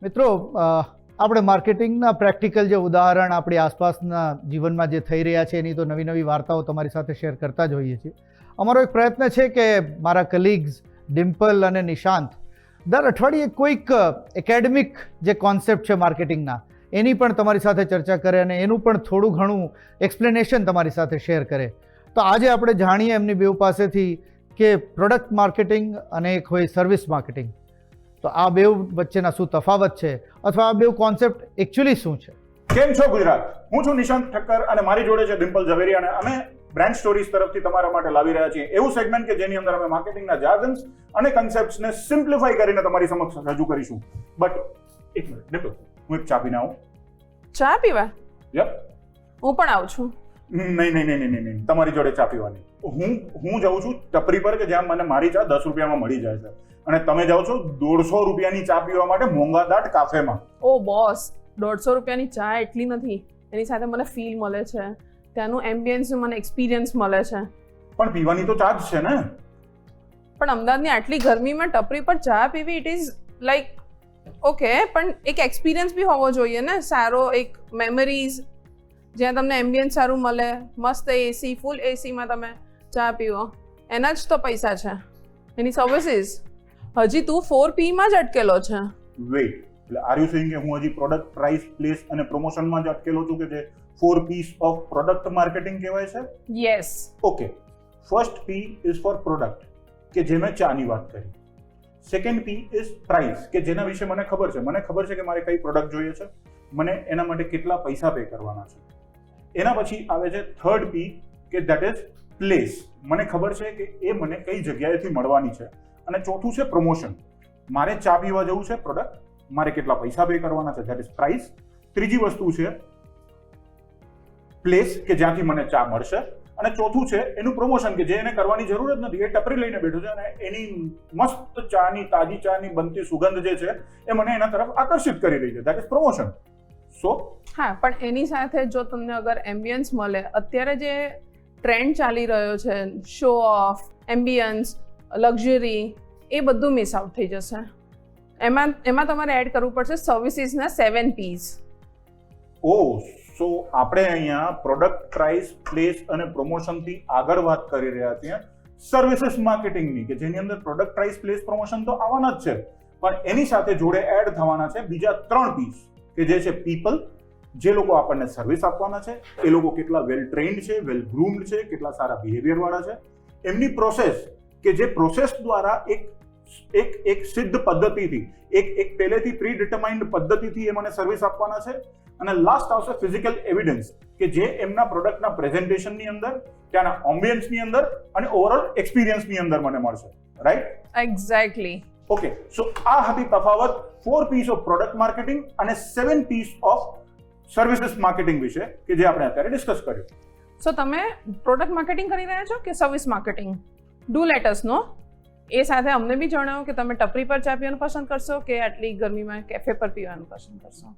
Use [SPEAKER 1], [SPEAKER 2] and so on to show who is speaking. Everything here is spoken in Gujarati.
[SPEAKER 1] મિત્રો આપણે માર્કેટિંગના પ્રેક્ટિકલ જે ઉદાહરણ આપણી આસપાસના જીવનમાં જે થઈ રહ્યા છે એની તો નવી નવી વાર્તાઓ તમારી સાથે શેર કરતા જ હોઈએ છીએ. અમારો એક પ્રયત્ન છે કે મારા કલીગ્સ ડિમ્પલ અને નિશાંત દર અઠવાડિયે કોઈક એકેડેમિક જે કોન્સેપ્ટ છે માર્કેટિંગના એની પણ તમારી સાથે ચર્ચા કરે અને એનું પણ થોડું ઘણું એક્સપ્લેનેશન તમારી સાથે શેર કરે. તો આજે આપણે જાણીએ એમની બેઉ પાસેથી કે પ્રોડક્ટ માર્કેટિંગ અને એક હોય સર્વિસ માર્કેટિંગ. તો આ બેઉ વચ્ચેના શું તફાવત છે અથવા આ બેઉ કોન્સેપ્ટ એકચ્યુઅલી શું છે.
[SPEAKER 2] કેમ છો ગુજરાત? હું છું નિશાંત ઠક્કર અને મારી જોડે છે ડિમ્પલ ઝવેરિયા અને અમે બ્રાન્ડ સ્ટોરીઝ તરફથી તમારા માટે લાવી રહ્યા છીએ એવું સેગમેન્ટ કે જેની અંદર અમે માર્કેટિંગના જાર્ગન્સ અને કન્સેપ્ટ્સને સિમ્પ્લિફાઈ કરીને તમારી સમક્ષ રજૂ કરીશું. બટ એક મિનિટ ડિમ્પલ, હું એક ચા પીને આવું.
[SPEAKER 3] ચા પીવા?
[SPEAKER 2] યપ.
[SPEAKER 3] હું પણ આવું છું.
[SPEAKER 2] નહીં, તમારી જોડે ચા પીવાની. હું જાઉં છું ટપરી પર કે જ્યાં મને મારી ચા 10 રૂપિયામાં મળી જાય છે અને તમે જાઓ છો 150 રૂપિયાની ચા પીવા માટે મોંઘાદાટ કાફેમાં.
[SPEAKER 3] ઓ બોસ, 150 રૂપિયાની ચા એટલી નથી, એની સાથે મને ફીલ મળે છે, ત્યાંનું એમ્બિયન્સ મને એક્સપિરિયન્સ મળે છે.
[SPEAKER 2] પણ પીવાની તો ચા જ છે ને.
[SPEAKER 3] પણ અમદાવાદની આટલી ગરમીમાં ટપરી પર ચા PV it is like okay, પણ એક એક્સપિરિયન્સ બી હોવો જોઈએ ને, સારો એક મેમરીઝ જ્યાં તમને એમ્બિયન્સ સારું મળે, મસ્ત એસી ફૂલ એસીમાં તમે ચા પીવો, એના જ તો પૈસા છે, એની સર્વિસીસ. હજી તું 4P માં જ અટકેલો છે.
[SPEAKER 2] વેઇટ, એટલે આર યુ સેઇંગ કે હું હજી પ્રોડક્ટ પ્રાઇસ પ્લેસ અને પ્રમોશનમાં જ અટકેલો છું કે જે 4 P's ઓફ પ્રોડક્ટ માર્કેટિંગ કહેવાય છે?
[SPEAKER 3] Yes.
[SPEAKER 2] Okay, first P is four product કે જે મેં ચાની વાત કરી. સેકન્ડ P ઇઝ પ્રાઇસ કે જેના વિશે મને ખબર છે કે મારે કઈ પ્રોડક્ટ જોઈએ છે, મને એના માટે કેટલા પૈસા પે કરવાના છે. એના પછી આવે છે થર્ડ P કે ધેટ ઇઝ પ્લેસ, મને ખબર છે કે એ મને કઈ જગ્યાએથી મળવાની છે. અને ચોથું છે પ્રમોશન, મારે ચા પીવા જવું છે પ્રોડક્ટ, મારે કેટલા પૈસા પે કરવાના છે, ધેટ ઇઝ પ્રાઇસ. ત્રીજી વસ્તુ છે પ્લેસ કે જ્યાંથી મને ચા મળશે અને ચોથું છે એનું પ્રમોશન કે જે એને કરવાની જરૂર જ નથી, એ ટપરી લઈને બેઠો છે અને એની મસ્ત ચાની, તાજી ચાની બનતી સુગંધ જે છે એ મને એના તરફ આકર્ષિત કરી રહી છે, ધેટ ઇઝ પ્રમોશન. સો
[SPEAKER 3] હા, પણ એની સાથે જો તમને અગર એમ્બિયન્સ મળે, અત્યારે જે ટ્રેન્ડ ચાલી રહ્યો છે શો ઓફ, એમ્બિયન્સ, લક્ઝરી, એ બધું મિસ આઉટ થઈ જશે. એમાં તમારે એડ કરવું પડશે સર્વિસીસના 7 P's.
[SPEAKER 2] ઓ, સો આપણે અહીંયા પ્રોડક્ટ પ્રાઇસ પ્લેસ અને પ્રમોશનથી આગળ વાત કરી રહ્યા છીએ સર્વિસીસ માર્કેટિંગની કે જેની અંદર પ્રોડક્ટ પ્રાઇસ પ્લેસ પ્રમોશન તો આવવાના જ છે, પણ એની સાથે જોડે એડ થવાના છે બીજા 3 P's કે જે છે પીપલ, જે લોકો આપણને સર્વિસ આપવાના છે એ લોકો કેટલા વેલ ટ્રેન્ડ છે, વેલ ગ્રૂમ્ડ છે, કેટલા સારા બિહેવિયર વાળા છે, એમની પ્રોસેસ કે જે પ્રોસેસ દ્વારા એક સિદ્ધ પદ્ધતિથી એક પહેલેથી પ્રી ડિટરમાઇન્ડ પદ્ધતિથી એ મને સર્વિસ આપવાના છે. અને લાસ્ટ આવશે ફિઝિકલ એવિડન્સ કે જે એમના પ્રોડક્ટના પ્રેઝન્ટેશનની અંદર, ત્યાંના ઓમ્બિયન્સની અંદર અને ઓવરઓલ એક્સપિરિયન્સની અંદર મને મળશે. રાઈટ?
[SPEAKER 3] એક્ઝેક્ટલી.
[SPEAKER 2] ઓકે, સો આ હતી તફાવત 4 P's ઓફ પ્રોડક્ટ માર્કેટિંગ અને 7 P's ઓફ સર્વિસીસ માર્કેટિંગ વિશે કે જે આપણે અત્યારે ડિસ્કસ કર્યું.
[SPEAKER 3] સો તમે પ્રોડક્ટ માર્કેટિંગ કરી રહ્યા છો કે service marketing? Do let us know. એ સાથે અમને બી જણાવો કે તમે ટપરી પર ચા પીવાનું પસંદ કરશો કે આટલી ગરમીમાં કેફે પર પીવાનું પસંદ કરશો.